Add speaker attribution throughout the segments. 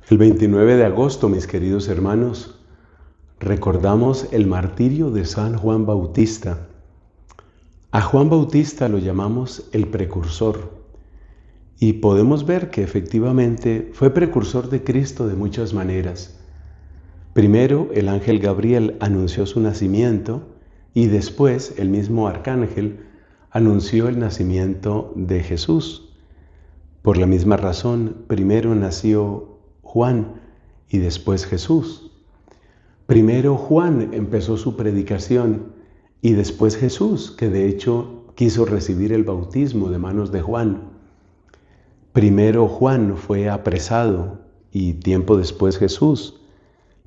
Speaker 1: El 29 de agosto, mis queridos hermanos, recordamos el martirio de San Juan Bautista. A Juan Bautista lo llamamos el precursor y podemos ver que efectivamente fue precursor de Cristo de muchas maneras. Primero, el ángel Gabriel anunció su nacimiento y después el mismo arcángel anunció el nacimiento de Jesús. Por la misma razón, primero nació Juan y después Jesús. Primero Juan empezó su predicación y después Jesús, que de hecho quiso recibir el bautismo de manos de Juan. Primero Juan fue apresado y tiempo después Jesús.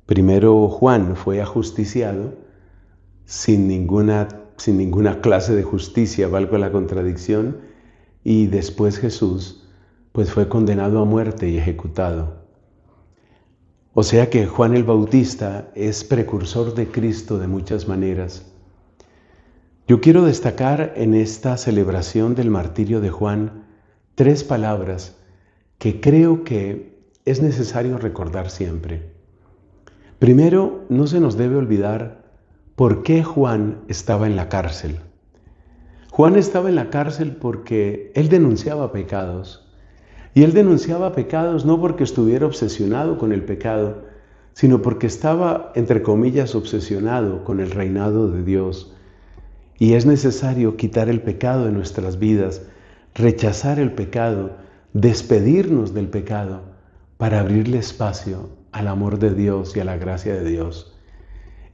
Speaker 1: Primero Juan fue ajusticiado sin ninguna clase de justicia, valga la contradicción, y después Jesús pues fue condenado a muerte y ejecutado. O sea que Juan el Bautista es precursor de Cristo de muchas maneras. Yo quiero destacar en esta celebración del martirio de Juan 3 palabras que creo que es necesario recordar siempre. Primero, no se nos debe olvidar por qué Juan estaba en la cárcel. Juan estaba en la cárcel porque él denunciaba pecados. Y él denunciaba pecados no porque estuviera obsesionado con el pecado, sino porque estaba, entre comillas, obsesionado con el reinado de Dios. Y es necesario quitar el pecado de nuestras vidas, rechazar el pecado, despedirnos del pecado para abrirle espacio al amor de Dios y a la gracia de Dios.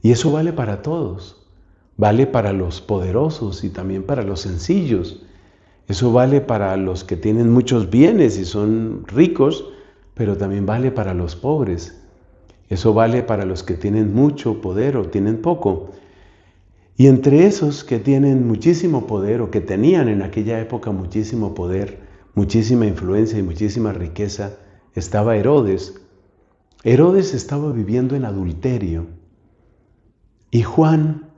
Speaker 1: Y eso vale para todos, vale para los poderosos y también para los sencillos. Eso vale para los que tienen muchos bienes y son ricos, pero también vale para los pobres. Eso vale para los que tienen mucho poder o tienen poco. Y entre esos que tienen muchísimo poder o que tenían en aquella época muchísimo poder, muchísima influencia y muchísima riqueza, estaba Herodes. Herodes estaba viviendo en adulterio y Juan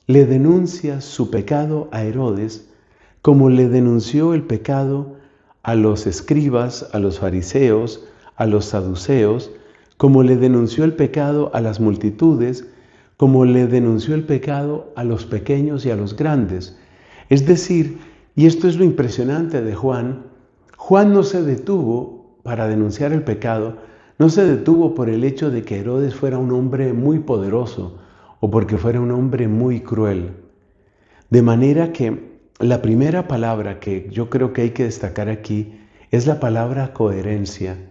Speaker 1: le denuncia su pecado a Herodes como le denunció el pecado a los escribas, a los fariseos, a los saduceos, como le denunció el pecado a las multitudes, como le denunció el pecado a los pequeños y a los grandes. Es decir, y esto es lo impresionante de Juan, Juan no se detuvo para denunciar el pecado, no se detuvo por el hecho de que Herodes fuera un hombre muy poderoso o porque fuera un hombre muy cruel. De manera que la primera palabra que yo creo que hay que destacar aquí es la palabra coherencia.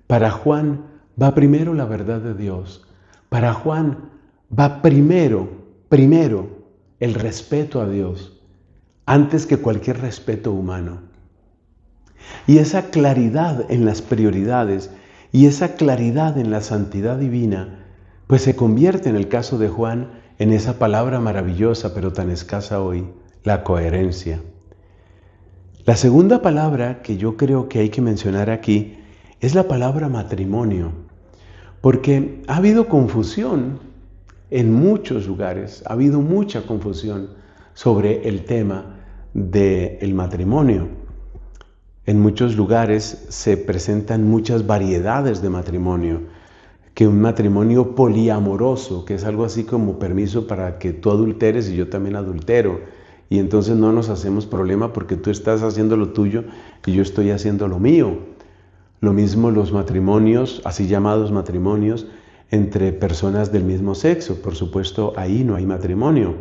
Speaker 1: Para Juan va primero la verdad de Dios. Para Juan va primero el respeto a Dios, antes que cualquier respeto humano. Y esa claridad en las prioridades y esa claridad en la santidad divina, pues se convierte en el caso de Juan en esa palabra maravillosa pero tan escasa hoy, la coherencia. La segunda palabra que yo creo que hay que mencionar aquí es la palabra matrimonio, porque ha habido confusión en muchos lugares, ha habido mucha confusión sobre el tema del matrimonio. En muchos lugares se presentan muchas variedades de matrimonio, que un matrimonio poliamoroso, que es algo así como permiso para que tú adulteres y yo también adultero, y entonces no nos hacemos problema porque tú estás haciendo lo tuyo y yo estoy haciendo lo mío. Lo mismo los matrimonios, así llamados matrimonios, entre personas del mismo sexo. Por supuesto, ahí no hay matrimonio.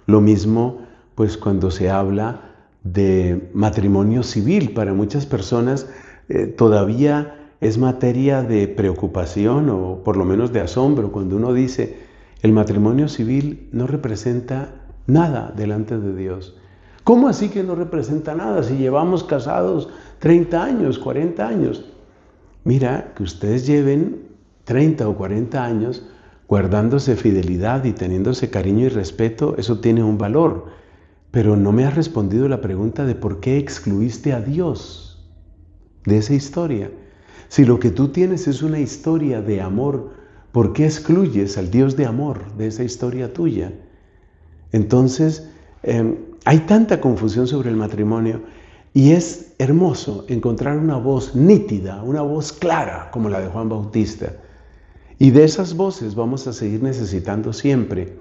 Speaker 1: Lo mismo, pues, cuando se habla de matrimonio civil. Para muchas personas todavía es materia de preocupación o por lo menos de asombro cuando uno dice el matrimonio civil no representa nada delante de Dios. ¿Cómo así que no representa nada si llevamos casados 30 años, 40 años? Mira, que ustedes lleven 30 o 40 años guardándose fidelidad y teniéndose cariño y respeto, eso tiene un valor. Pero no me has respondido la pregunta de por qué excluiste a Dios de esa historia. Si lo que tú tienes es una historia de amor, ¿por qué excluyes al Dios de amor de esa historia tuya? Entonces, hay tanta confusión sobre el matrimonio Y es hermoso encontrar una voz nítida, una voz clara como la de Juan Bautista. Y de esas voces vamos a seguir necesitando siempre,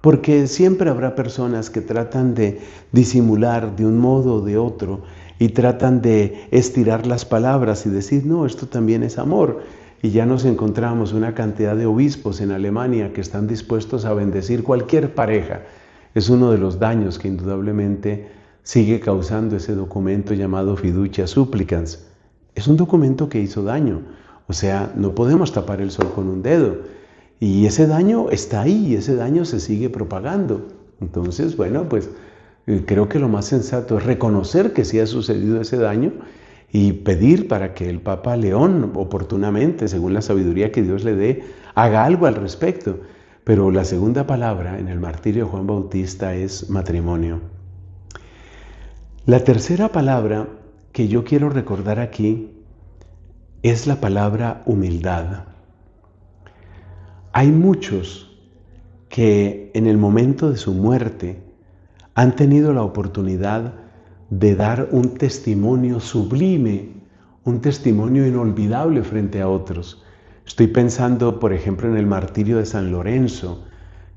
Speaker 1: porque siempre habrá personas que tratan de disimular de un modo o de otro y tratan de estirar las palabras y decir, no, esto también es amor. Y ya nos encontramos una cantidad de obispos en Alemania que están dispuestos a bendecir cualquier pareja. Es uno de los daños que indudablemente sigue causando ese documento llamado Fiducia Supplicans. Es un documento que hizo daño. O sea, no podemos tapar el sol con un dedo. Y ese daño está ahí, y ese daño se sigue propagando. Entonces, bueno, pues creo que lo más sensato es reconocer que sí ha sucedido ese daño y pedir para que el Papa León, oportunamente, según la sabiduría que Dios le dé, haga algo al respecto. Pero la segunda palabra en el martirio de Juan Bautista es matrimonio. La tercera palabra que yo quiero recordar aquí es la palabra humildad. Hay muchos que en el momento de su muerte han tenido la oportunidad de dar un testimonio sublime, un testimonio inolvidable frente a otros. Estoy pensando, por ejemplo, en el martirio de San Lorenzo,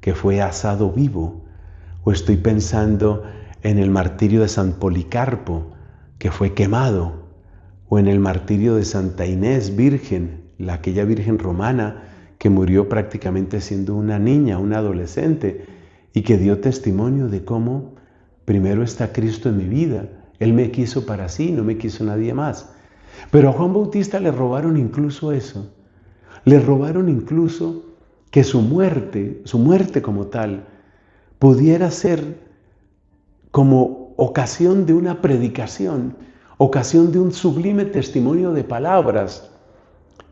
Speaker 1: que fue asado vivo, o estoy pensando en el martirio de San Policarpo, que fue quemado, o en el martirio de Santa Inés Virgen, aquella virgen romana que murió prácticamente siendo una niña, una adolescente, y que dio testimonio de cómo primero está Cristo en mi vida. Él me quiso para sí, no me quiso nadie más. Pero a Juan Bautista le robaron incluso eso. Le robaron incluso que su muerte como tal, pudiera ser como ocasión de una predicación, ocasión de un sublime testimonio de palabras.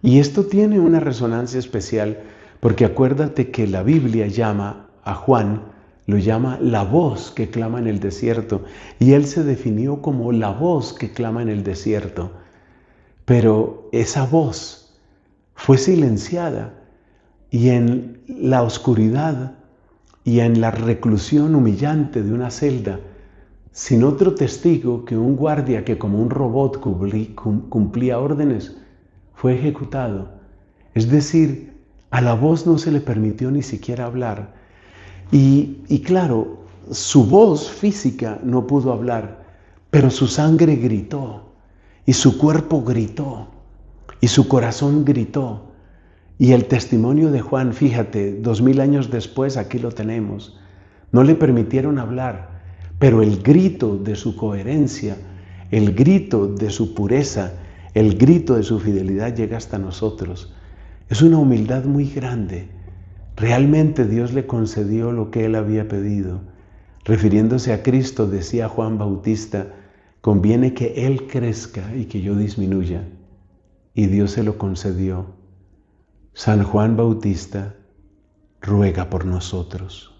Speaker 1: Y esto tiene una resonancia especial, porque acuérdate que la Biblia llama a Juan, lo llama la voz que clama en el desierto, y él se definió como la voz que clama en el desierto. Pero esa voz fue silenciada, y en la oscuridad y en la reclusión humillante de una celda, sin otro testigo que un guardia que como un robot cumplía órdenes, fue ejecutado. Es decir, a la voz no se le permitió ni siquiera hablar. Y claro, su voz física no pudo hablar, pero su sangre gritó, y su cuerpo gritó, y su corazón gritó. Y el testimonio de Juan, fíjate, 2000 años después aquí lo tenemos. No le permitieron hablar, pero el grito de su coherencia, el grito de su pureza, el grito de su fidelidad llega hasta nosotros. Es una humildad muy grande. Realmente Dios le concedió lo que él había pedido. Refiriéndose a Cristo, decía Juan Bautista, conviene que Él crezca y que yo disminuya. Y Dios se lo concedió. San Juan Bautista ruega por nosotros.